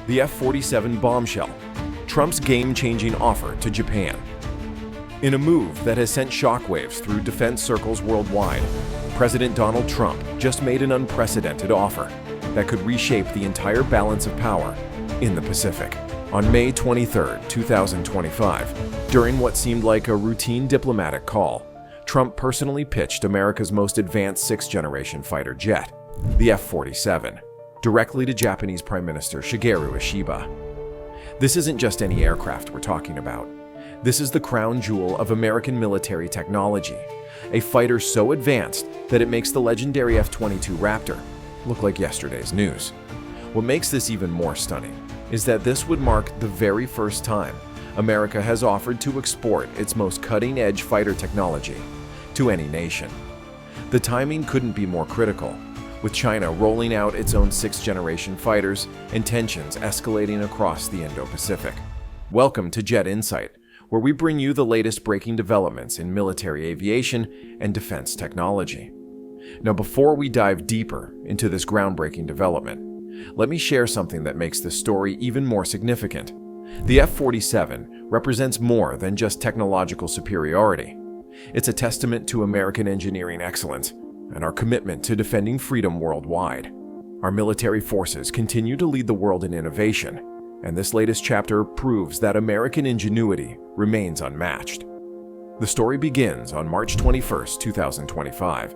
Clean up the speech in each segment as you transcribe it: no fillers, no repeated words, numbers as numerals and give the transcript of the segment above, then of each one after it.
the F-47 Bombshell, Trump's game-changing offer to Japan. In a move that has sent shockwaves through defense circles worldwide, President Donald Trump just made an unprecedented offer that could reshape the entire balance of power in the Pacific. On May 23, 2025, during what seemed like a routine diplomatic call, Trump personally pitched America's most advanced sixth-generation fighter jet, the F-47, directly to Japanese Prime Minister Shigeru Ishiba. This isn't just any aircraft we're talking about. This is the crown jewel of American military technology, a fighter so advanced that it makes the legendary F-22 Raptor look like yesterday's news. What makes this even more stunning is that this would mark the very first time America has offered to export its most cutting-edge fighter technology to any nation. The timing couldn't be more critical, with China rolling out its own sixth-generation fighters and tensions escalating across the Indo-Pacific. Welcome to Jet Insight, where we bring you the latest breaking developments in military aviation and defense technology. Now, before we dive deeper into this groundbreaking development, let me share something that makes this story even more significant. The F-47 represents more than just technological superiority. It's a testament to American engineering excellence and our commitment to defending freedom worldwide. Our military forces continue to lead the world in innovation, and this latest chapter proves that American ingenuity remains unmatched. The story begins on March 21, 2025,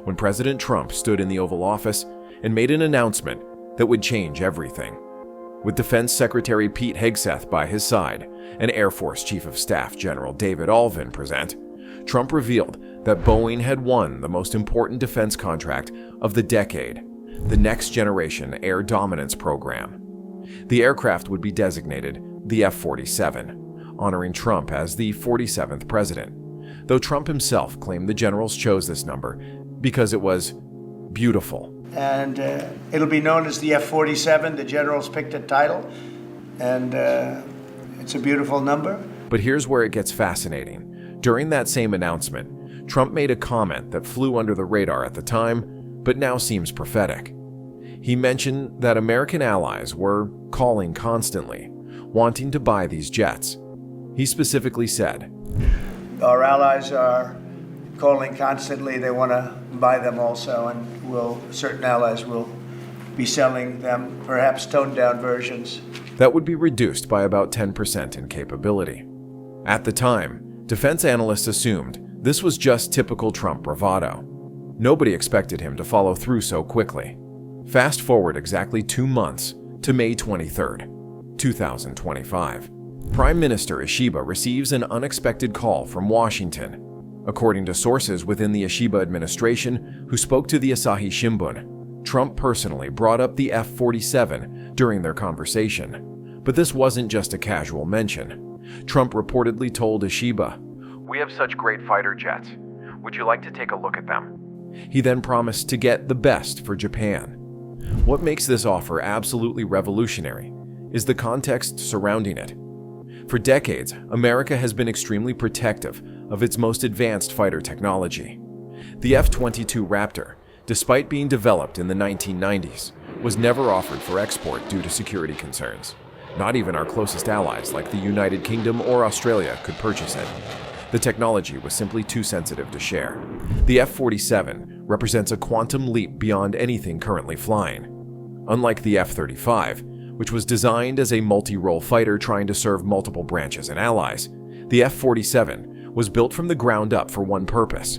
when President Trump stood in the Oval Office and made an announcement that would change everything. With Defense Secretary Pete Hegseth by his side and Air Force Chief of Staff General David Allvin present, Trump revealed that Boeing had won the most important defense contract of the decade, the Next Generation Air Dominance Program. The aircraft would be designated the F-47, honoring Trump as the 47th president, though Trump himself claimed the generals chose this number because it was beautiful. And it'll be known as the F-47. The generals picked a title, and it's a beautiful number. But here's where it gets fascinating. During that same announcement, Trump made a comment that flew under the radar at the time, but now seems prophetic. He mentioned that American allies were calling constantly, wanting to buy these jets. He specifically said, "Our allies are calling constantly. They want to buy them also, and certain allies will be selling them, perhaps toned-down versions." That would be reduced by about 10% in capability. At the time, defense analysts assumed this was just typical Trump bravado. Nobody expected him to follow through so quickly. Fast forward exactly 2 months to May 23, 2025. Prime Minister Ishiba receives an unexpected call from Washington. According to sources within the Ishiba administration who spoke to the Asahi Shimbun, Trump personally brought up the F-47 during their conversation. But this wasn't just a casual mention. Trump reportedly told Ishiba, "We have such great fighter jets. Would you like to take a look at them?" He then promised to get the best for Japan. What makes this offer absolutely revolutionary is the context surrounding it. For decades, America has been extremely protective of its most advanced fighter technology. The F-22 Raptor, despite being developed in the 1990s, was never offered for export due to security concerns. Not even our closest allies like the United Kingdom or Australia could purchase it. The technology was simply too sensitive to share. The F-47 represents a quantum leap beyond anything currently flying. Unlike the F-35, which was designed as a multi-role fighter trying to serve multiple branches and allies, the F-47 was built from the ground up for one purpose: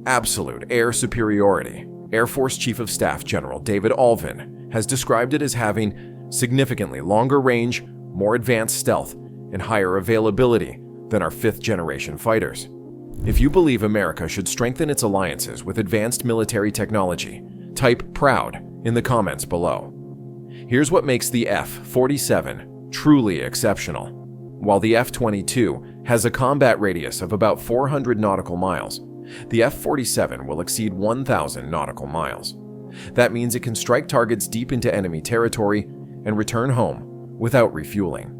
absolute air superiority. Air Force Chief of Staff General David Allvin has described it as having significantly longer range, more advanced stealth, and higher availability than our fifth-generation fighters. If you believe America should strengthen its alliances with advanced military technology, type "proud" in the comments below. Here's what makes the F-47 truly exceptional. While the F-22 has a combat radius of about 400 nautical miles, the F-47 will exceed 1,000 nautical miles. That means it can strike targets deep into enemy territory and return home without refueling.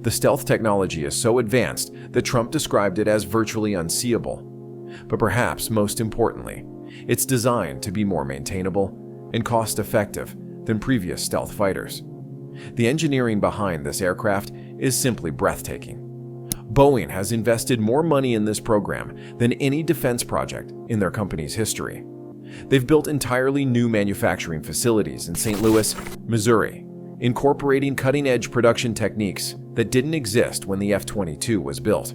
The stealth technology is so advanced that Trump described it as virtually unseeable. But perhaps most importantly, it's designed to be more maintainable and cost-effective than previous stealth fighters. The engineering behind this aircraft is simply breathtaking. Boeing has invested more money in this program than any defense project in their company's history. They've built entirely new manufacturing facilities in St. Louis, Missouri, incorporating cutting-edge production techniques that didn't exist when the F-22 was built.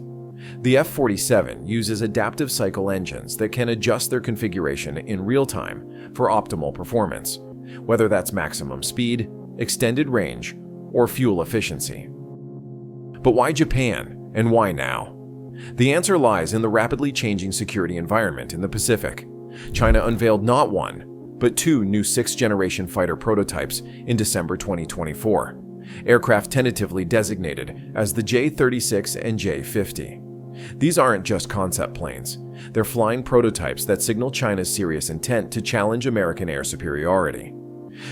The F-47 uses adaptive cycle engines that can adjust their configuration in real time for optimal performance, whether that's maximum speed, extended range, or fuel efficiency. But why Japan, and why now? The answer lies in the rapidly changing security environment in the Pacific. China unveiled not one, but two new sixth-generation fighter prototypes in December 2024, aircraft tentatively designated as the J-36 and J-50. These aren't just concept planes. They're flying prototypes that signal China's serious intent to challenge American air superiority.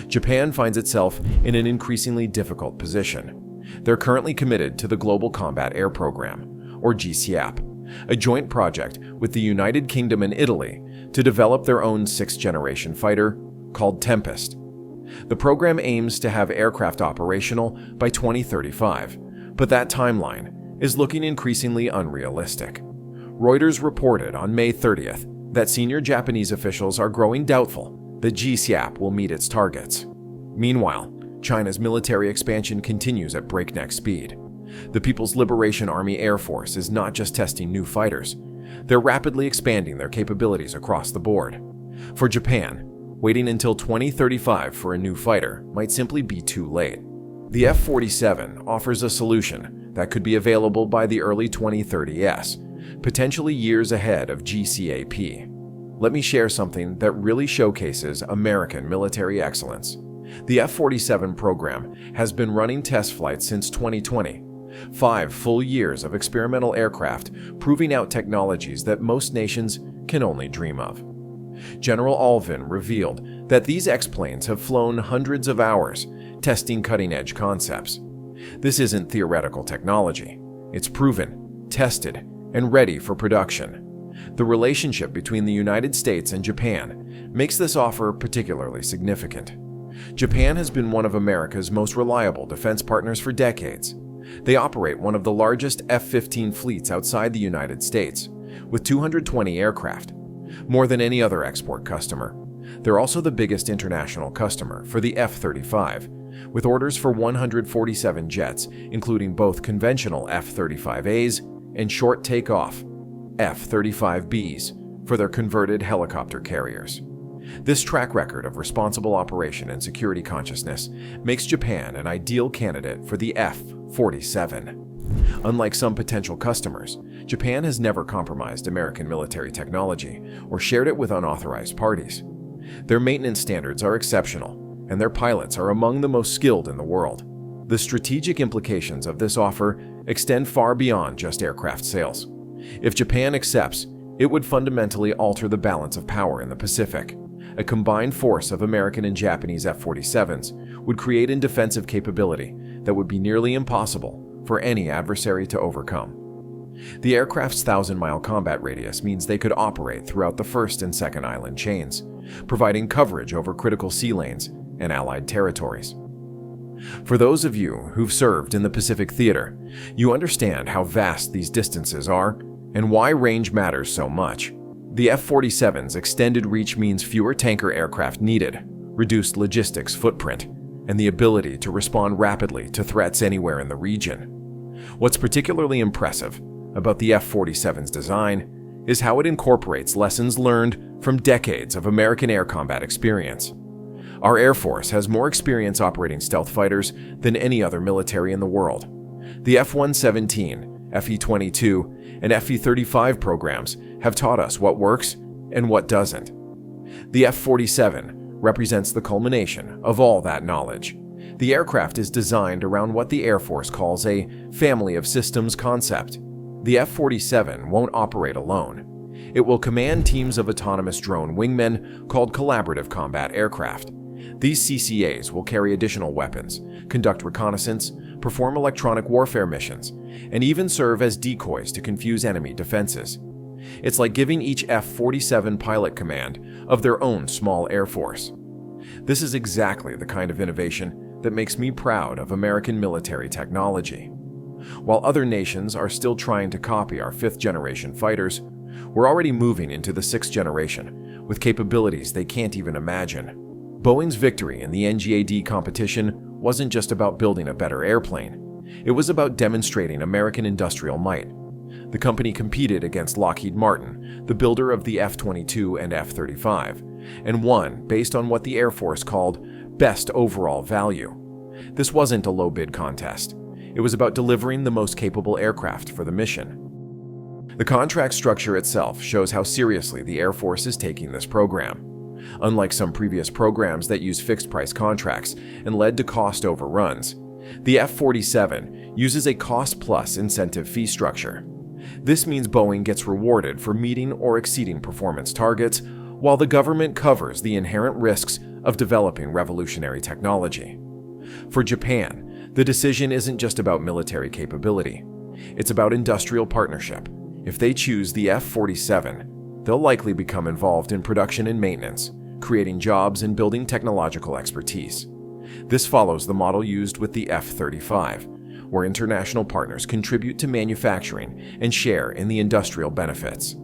Japan finds itself in an increasingly difficult position. They're currently committed to the Global Combat Air Program, or GCAP, a joint project with the United Kingdom and Italy to develop their own sixth-generation fighter called Tempest. The program aims to have aircraft operational by 2035, but that timeline is looking increasingly unrealistic. Reuters reported on May 30th that senior Japanese officials are growing doubtful that GCAP will meet its targets. Meanwhile, China's military expansion continues at breakneck speed. The People's Liberation Army Air Force is not just testing new fighters, they're rapidly expanding their capabilities across the board. For Japan, waiting until 2035 for a new fighter might simply be too late. The F-47 offers a solution that could be available by the early 2030s, potentially years ahead of GCAP. Let me share something that really showcases American military excellence. The F-47 program has been running test flights since 2020, 5 full years of experimental aircraft proving out technologies that most nations can only dream of. General Alvin revealed that these X-planes have flown hundreds of hours, testing cutting-edge concepts. This isn't theoretical technology. It's proven, tested, and ready for production. The relationship between the United States and Japan makes this offer particularly significant. Japan has been one of America's most reliable defense partners for decades. They operate one of the largest F-15 fleets outside the United States, with 220 aircraft, more than any other export customer. They're also the biggest international customer for the F-35, with orders for 147 jets, including both conventional F-35As and short takeoff F-35Bs for their converted helicopter carriers. This track record of responsible operation and security consciousness makes Japan an ideal candidate for the F-47. Unlike some potential customers, Japan has never compromised American military technology or shared it with unauthorized parties. Their maintenance standards are exceptional, and their pilots are among the most skilled in the world. The strategic implications of this offer extend far beyond just aircraft sales. If Japan accepts, it would fundamentally alter the balance of power in the Pacific. A combined force of American and Japanese F-47s would create a defensive capability that would be nearly impossible for any adversary to overcome. The aircraft's 1,000-mile combat radius means they could operate throughout the first and second island chains, providing coverage over critical sea lanes and allied territories. For those of you who've served in the Pacific Theater, you understand how vast these distances are and why range matters so much. The F-47's extended reach means fewer tanker aircraft needed, reduced logistics footprint, and the ability to respond rapidly to threats anywhere in the region. What's particularly impressive about the F-47's design is how it incorporates lessons learned from decades of American air combat experience. Our Air Force has more experience operating stealth fighters than any other military in the world. The F-117, F-22, and F-35 programs have taught us what works and what doesn't. The F-47 represents the culmination of all that knowledge. The aircraft is designed around what the Air Force calls a family of systems concept. The F-47 won't operate alone. It will command teams of autonomous drone wingmen called collaborative combat aircraft. These CCAs will carry additional weapons, conduct reconnaissance, perform electronic warfare missions, and even serve as decoys to confuse enemy defenses. It's like giving each F-47 pilot command of their own small air force. This is exactly the kind of innovation that makes me proud of American military technology. While other nations are still trying to copy our 5th-generation fighters, we're already moving into the 6th generation with capabilities they can't even imagine. Boeing's victory in the NGAD competition wasn't just about building a better airplane. It was about demonstrating American industrial might. The company competed against Lockheed Martin, the builder of the F-22 and F-35, and won based on what the Air Force called best overall value. This wasn't a low-bid contest. It was about delivering the most capable aircraft for the mission. The contract structure itself shows how seriously the Air Force is taking this program. Unlike some previous programs that use fixed-price contracts and led to cost overruns, the F-47 uses a cost-plus incentive fee structure. This means Boeing gets rewarded for meeting or exceeding performance targets, while the government covers the inherent risks of developing revolutionary technology. For Japan, the decision isn't just about military capability. It's about industrial partnership. If they choose the F-47, they'll likely become involved in production and maintenance, creating jobs and building technological expertise. This follows the model used with the F-35, where international partners contribute to manufacturing and share in the industrial benefits.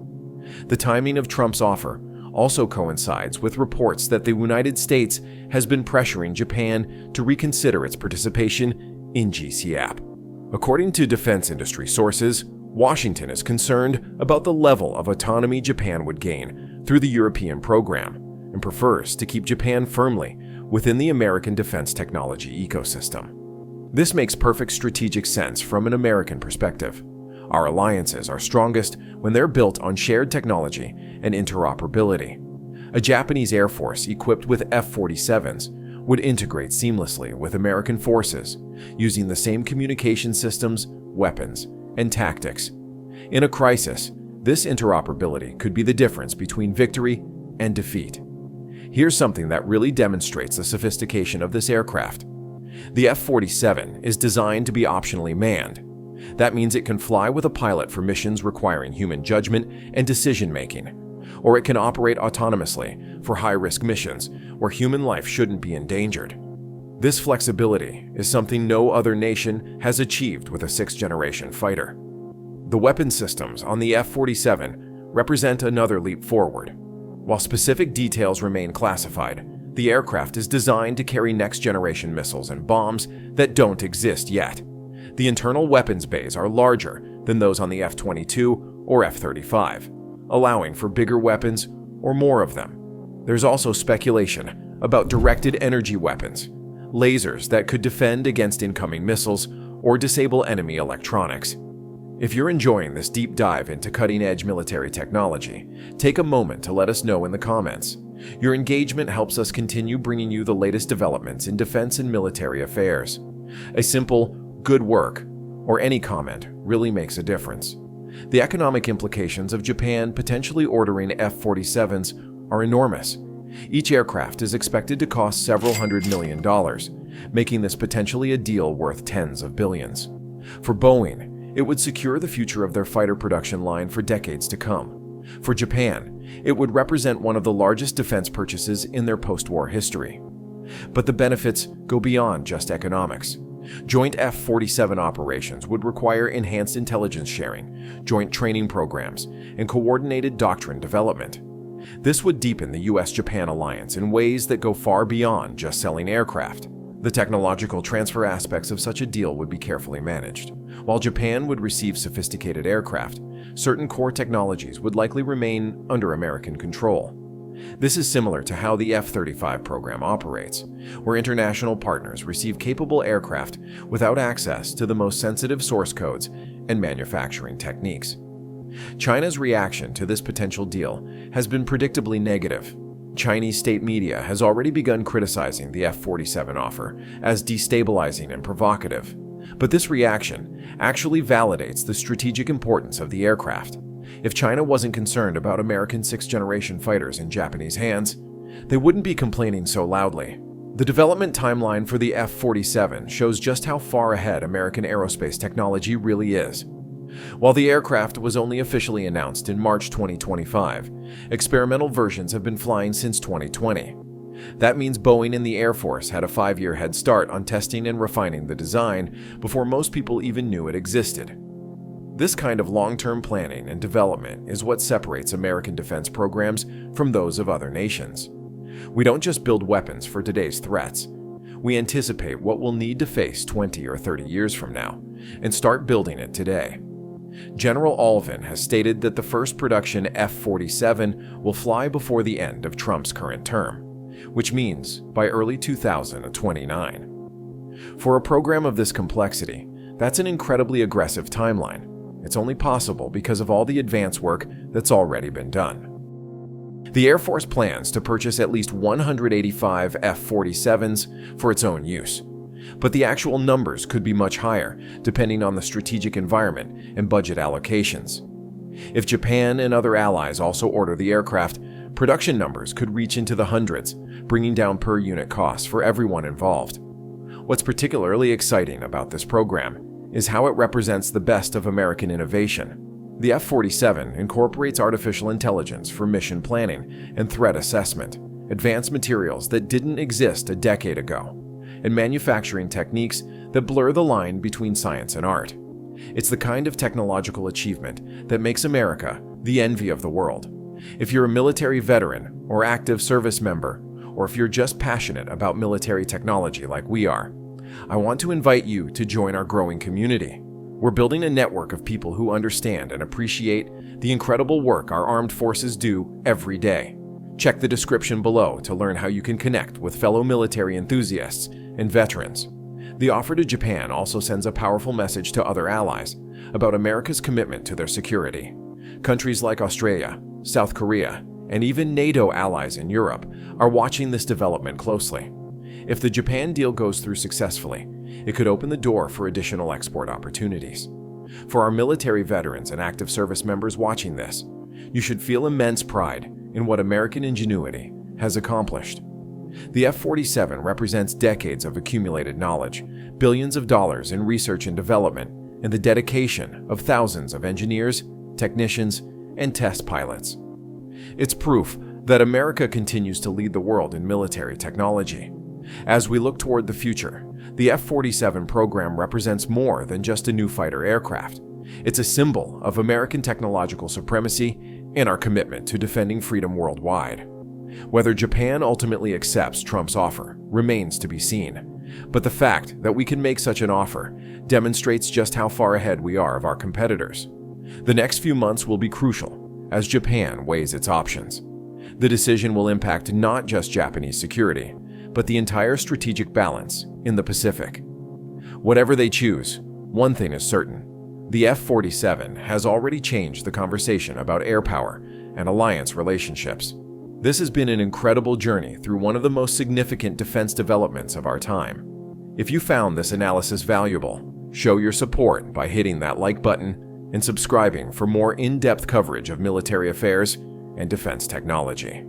The timing of Trump's offer also coincides with reports that the United States has been pressuring Japan to reconsider its participation in GCAP. According to defense industry sources, Washington is concerned about the level of autonomy Japan would gain through the European program and prefers to keep Japan firmly within the American defense technology ecosystem. This makes perfect strategic sense from an American perspective. Our alliances are strongest when they're built on shared technology and interoperability. A Japanese Air Force equipped with F-47s would integrate seamlessly with American forces, using the same communication systems, weapons, and tactics. In a crisis, this interoperability could be the difference between victory and defeat. Here's something that really demonstrates the sophistication of this aircraft. The F-47 is designed to be optionally manned. That means it can fly with a pilot for missions requiring human judgment and decision-making, or it can operate autonomously for high-risk missions where human life shouldn't be endangered. This flexibility is something no other nation has achieved with a 6th-generation fighter. The weapon systems on the F-47 represent another leap forward. While specific details remain classified, the aircraft is designed to carry next-generation missiles and bombs that don't exist yet. The internal weapons bays are larger than those on the F-22 or F-35, allowing for bigger weapons or more of them. There's also speculation about directed energy weapons, lasers that could defend against incoming missiles or disable enemy electronics. If you're enjoying this deep dive into cutting-edge military technology, take a moment to let us know in the comments. Your engagement helps us continue bringing you the latest developments in defense and military affairs. A simple, "good work," or any comment really makes a difference. The economic implications of Japan potentially ordering F-47s are enormous. Each aircraft is expected to cost several $100 million, making this potentially a deal worth tens of billions. For Boeing, it would secure the future of their fighter production line for decades to come. For Japan, it would represent one of the largest defense purchases in their post-war history. But the benefits go beyond just economics. Joint F-47 operations would require enhanced intelligence sharing, joint training programs, and coordinated doctrine development. This would deepen the U.S. Japan alliance in ways that go far beyond just selling aircraft. The technological transfer aspects of such a deal would be carefully managed. While Japan would receive sophisticated aircraft, certain core technologies would likely remain under American control. This is similar to how the F-35 program operates, where international partners receive capable aircraft without access to the most sensitive source codes and manufacturing techniques. China's reaction to this potential deal has been predictably negative. Chinese state media has already begun criticizing the F-47 offer as destabilizing and provocative. But this reaction actually validates the strategic importance of the aircraft. If China wasn't concerned about American 6th-generation fighters in Japanese hands, they wouldn't be complaining so loudly. The development timeline for the F-47 shows just how far ahead American aerospace technology really is. While the aircraft was only officially announced in March 2025, experimental versions have been flying since 2020. That means Boeing and the Air Force had a 5-year head start on testing and refining the design before most people even knew it existed. This kind of long-term planning and development is what separates American defense programs from those of other nations. We don't just build weapons for today's threats. We anticipate what we'll need to face 20 or 30 years from now and start building it today. General Alvin has stated that the first production F-47 will fly before the end of Trump's current term, which means by early 2029. For a program of this complexity, that's an incredibly aggressive timeline. It's only possible because of all the advance work that's already been done. The Air Force plans to purchase at least 185 F-47s for its own use, but the actual numbers could be much higher depending on the strategic environment and budget allocations. If Japan and other allies also order the aircraft, production numbers could reach into the hundreds, bringing down per-unit costs for everyone involved. What's particularly exciting about this program is how it represents the best of American innovation. The F-47 incorporates artificial intelligence for mission planning and threat assessment, advanced materials that didn't exist a decade ago, and manufacturing techniques that blur the line between science and art. It's the kind of technological achievement that makes America the envy of the world. If you're a military veteran or active service member, or if you're just passionate about military technology like we are, I want to invite you to join our growing community. We're building a network of people who understand and appreciate the incredible work our armed forces do every day. Check the description below to learn how you can connect with fellow military enthusiasts and veterans. The offer to Japan also sends a powerful message to other allies about America's commitment to their security. Countries like Australia, South Korea, and even NATO allies in Europe are watching this development closely. If the Japan deal goes through successfully, it could open the door for additional export opportunities. For our military veterans and active service members watching this, you should feel immense pride in what American ingenuity has accomplished. The F-47 represents decades of accumulated knowledge, billions of dollars in research and development, and the dedication of thousands of engineers, technicians, and test pilots. It's proof that America continues to lead the world in military technology. As we look toward the future, the F-47 program represents more than just a new fighter aircraft. It's a symbol of American technological supremacy and our commitment to defending freedom worldwide. Whether Japan ultimately accepts Trump's offer remains to be seen, but the fact that we can make such an offer demonstrates just how far ahead we are of our competitors. The next few months will be crucial as Japan weighs its options. The decision will impact not just Japanese security, but the entire strategic balance in the Pacific. Whatever they choose, one thing is certain: the F-47 has already changed the conversation about air power and alliance relationships. This has been an incredible journey through one of the most significant defense developments of our time. If you found this analysis valuable, show your support by hitting that like button and subscribing for more in-depth coverage of military affairs and defense technology.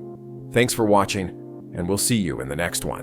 Thanks for watching, and we'll see you in the next one.